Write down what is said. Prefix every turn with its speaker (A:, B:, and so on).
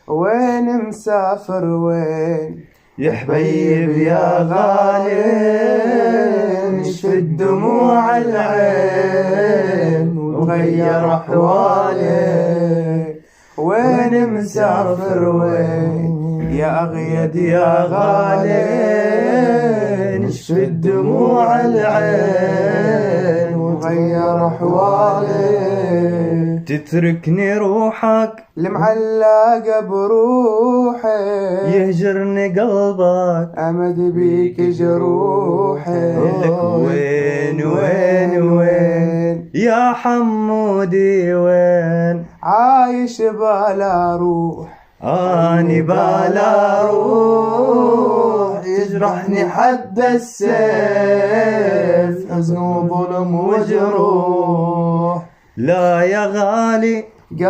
A: وين مسافر وين
B: يا حبيب يا غالي، نشفي الدموع العين وغير أحوالي.
A: وين مسافر وين
B: يا أغيد يا غالي، نشفي الدموع العين وغير أحوالي. تتركني روحك
A: المعلقة بروحي،
B: يهجرني قلبك
A: أمد بيك جروحي.
B: لك وين وين وين يا حمودي وين؟
A: عايش بلا روح،
B: أني بلا روح، يجرحني حد السيف، حزن وظلم وجروح. لا يا غالي
A: قلبي